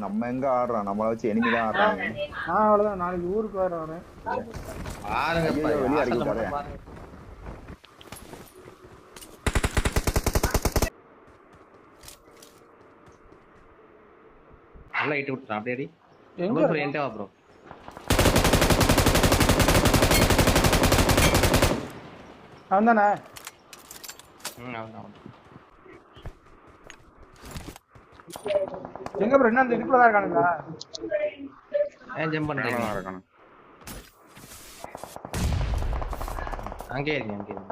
நம்ம எங்க ஆடுறோம், நம்மள வச்சு எனிமி தான் ஆடுறாங்க. நான் அவ்வளவுதான், நாளைக்கு ஊருக்கு வேற வரேன். பாருங்கப்பா ஐயோ, வெளியே இறக்கி வாசல்ல விட்டாரே. மட்டும் பாருங்க. நல்லா இட்டு விட்டுறான் அப்படியே அடி. எங்க ப்ரோ இருக்கான்? என்கிட்ட வா ப்ரோ. அவன் தானே? அவன் எங்க ப்ரோ? என்ன அந்த இதுக்குள்ள தான் இருக்கானுங்களா? ஏன் ஜம்ப் மேல பண்ணிட்டீங்க? தான் இருக்கானு. அங்கே இருக்கேன்.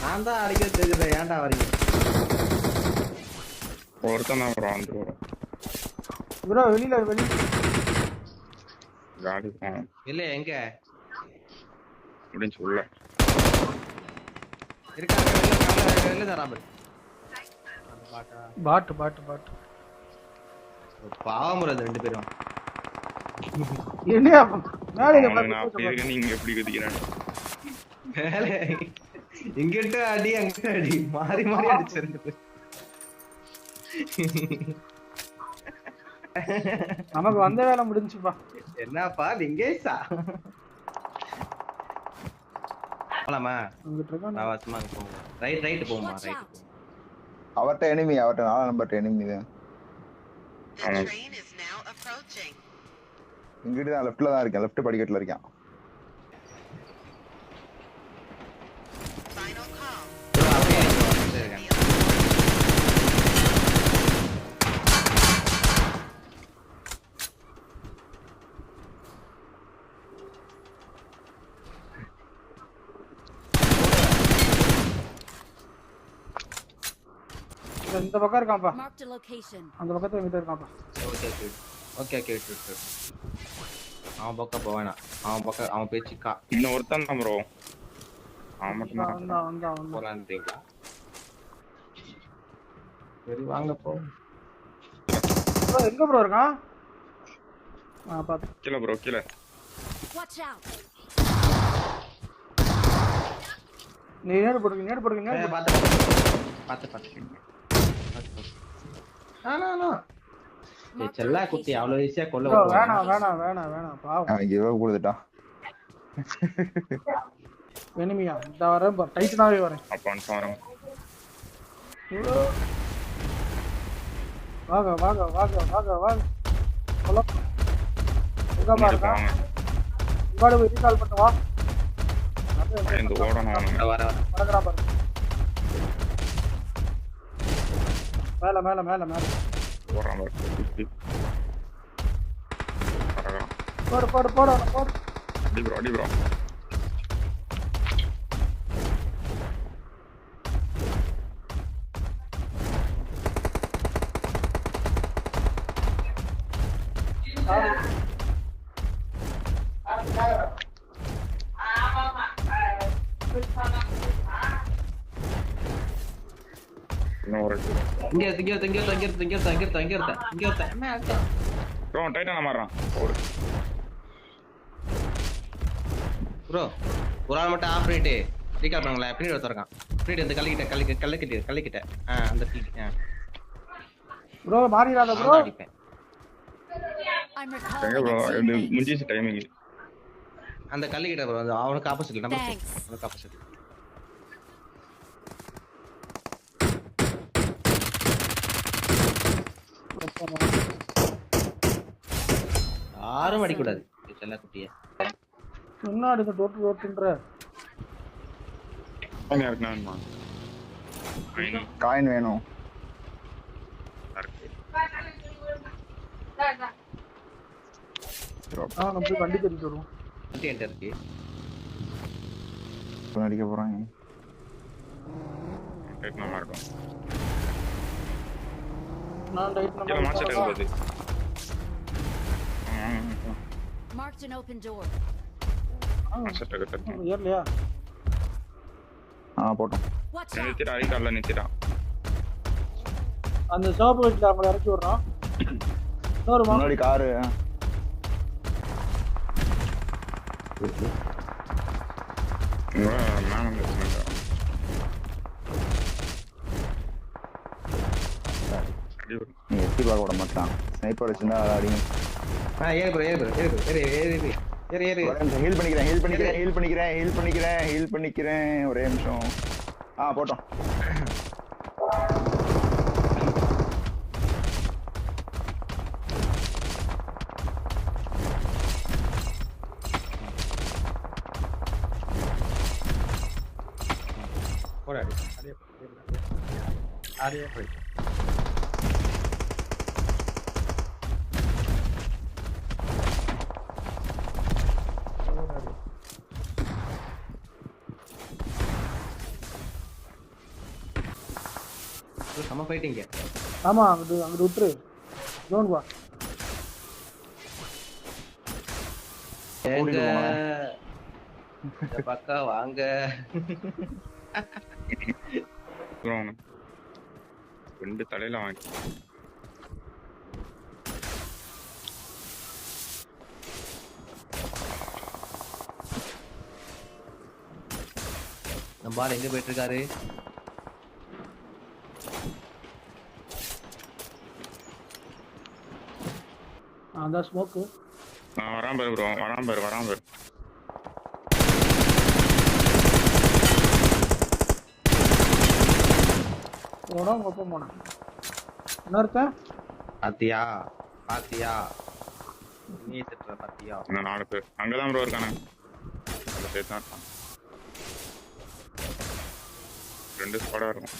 நான் தான் அடிக்க தெரியுது, ஏன்டா வரீங்க? ஒருத்தன் தான் ப்ரோ வந்துருவோம். ப்ரோ வெளியில காடி போவோம் இல்ல எங்க அப்படின்னு சொல்ல. இருக்காங்க வெளில தராபல். பாட்டு பாவம் ப்ரோ இந்த ரெண்டு பேரும். என்னையா மேலே நான் அப்படி இருக்கேன், நீங்க எப்படி குதிக்கிறேன்? மேலே இங்கிட்ட அடி அங்கிட்ட அடி மாறி மாறி அடிச்சிருந்து. நமக்கு வந்த வேலை முடிஞ்சுப்பா. என்னப்பா லிங்கேஷா போலாமா? நான் வாசமா போங்க. ரைட் போமா ரைட். அவர்ட்ட எனிமி, அவர்ட்ட 4 நம்பர் எனிமி தான். இங்கிட்டு தான் லெஃப்ட்ல தான் இருக்கேன், லெஃப்ட் படிக்கட்டுல இருக்கேன். இந்த பக்கம் இருக்கான்ப்பா, Marked a location. அந்த பக்கத்துல இங்கிட்ட இருக்கான்ப்பா. ஓகே அவன் பக்கம் போவேனா? அவன் பேச்சுக்கா இன்னும் ஒருத்தன் தான் ப்ரோ. அவன் மட்டும் தான் வந்தான். போலான்றீங்களா? சரி வாங்க போ. ப்ரோ எங்க ப்ரோ இருக்கான்? பாத்து கீழே ப்ரோ, கீழே. Watch out. நீ நேடு போடுங்க. பாத்து செல்லா குட்டி அவ்வளவு ஈஸியா கொல்ல ப்ரோ விட்டுருவாங்க. வேணாம் பாவம். அவன் கிவ் அப் கொடுத்துட்டான். எனிமியா இந்த வரேன் பா, டைட்டனாவே வரேன். அப்பான்னு வரேன். வாங்க ஹலோ எங்க பாருங்க, வாங்க. இவாடு போய் ரீகால் பண்ணு வா. இந்த ஓடணும் அவனுங்க. வர வரங்கடா பாருங்க. மேல ஓடுறான் பாரு. சுத்தி. வரலாம். போடு அடி ப்ரோ. இன்னும் ஒரு இங்க ப்ரோ டைட்டான மாறுறான். ப்ரோ ஒரு ஆள் மட்டும் ஆஃப் பண்ணிட்டு ரீகால் பண்ணுங்களேன். பின்னாடி ஒருத்தருக்கான். பின்னாடி அந்த கல்லுக்கிட்ட அந்த ப்ரோ மாறிடாத ப்ரோ. அடிப்பேன். I'm எங்க ப்ரோ recalling a இது teammate. முடிஞ்சிச்சு டைமிங். அந்த கல்லுக்கிட்ட ப்ரோ, அவனுக்கு ஆப்போசிட்ல நம்ம Thanks. அவனுக்கு ஆப்போசிட். யாரும் அடிக்கூடாது செல்ல குட்டிய. முன்னாடி இந்த டோட்டுன்ற இருக்குண்ணா காயின் வேணும். நம்ம போய் வண்டி கட்டிட்டு வருவோம். வண்டி என்கிட்ட இருக்கு. அடிக்க போறாங்க. நல்லா இருக்கும். நான் ரைட் கீழே மாஸ்டர் நம்பர் போகுது. Marked an open door. Master கிட்ட ஏர்லையா? போட்டோம். Watch out. நிறுத்திடா, அடிக்கால நிறுத்திடா. அந்த ஷாப் வீட்ல அவங்கள இறக்கி விடுறோம். இன்னொரு முன்னாடி காரு. நீ எட்டி பார்க்க விட மாட்டான். ஸ்னைப்பர் வச்சிருந்தா அடிங்க. ஏறு ப்ரோ ஏறு ப்ரோ ஏறு ப்ரோ ஏறு ஏறு ஏறு ஏறு ஏறு ஹீல் பண்ணிக்கிறேன். ஒரே நிமிஷம். போட்டோம். போடா அடியே போய் செம ஃபைட்டிங்க. ஆமா அங்கிட்டு விட்டுரு. ஜோன் வா. எங்க இந்த பக்கம் வாங்க. ரெண்டு தலையில வாங்கி நம்ம ஆள் எங்க போயிட்டு இருக்காரு? அதான் ஸ்மோக்கு. வரான் பாரு ப்ரோ, வரான் பாரு. போனோம் ஒப்பம் போனோம். இன்னொருத்தன் பாத்தியா நீ திட்டுற பாத்தியா? இன்னும் 4 பேர் அங்கதான் ப்ரோ இருக்கானே. அந்த சைடு தான் இருக்கான். 2 ஸ்குவாடா இருக்கும்.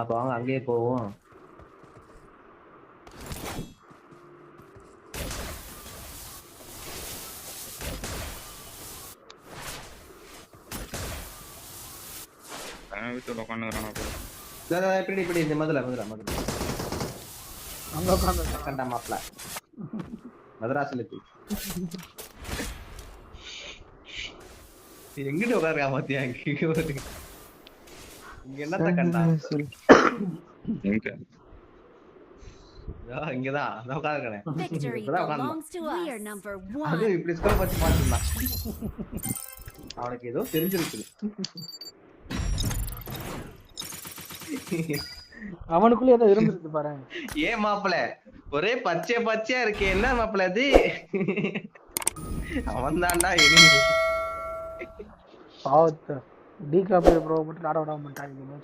அப்ப வாங்க அங்கேயே போவோம். வீட்டுல உட்காந்துக்கிறானா ப்ரோ. இப்படி இந்த மதுரை அங்க உட்காந்து கண்டா மாப்ள மதராசில எங்கிட்ட உட்காருக்கா பாத்தியா? இங்க என்னத்த கண்டா? இங்கதான் அதான் உட்காருக்கேன். Victory belongs to us. We are number அது 1. இப்படி ஸ்கோர் பத்தி பாத்துருந்தான். அவனுக்கு ஏதோ தெரிஞ்சிருக்கு. அவனுக்குள்ள ஏதோ இருந்துருக்கு பாரு. ஏன் மாப்பிள ஒரே பச்சையா இருக்கு, என்ன மாப்பிள அது? அவன் தான்டா எனிமி. பாவத்தை டீகாப்ரே ப்ரோ மட்டும் ஆட விடாம மாட்டாங்க.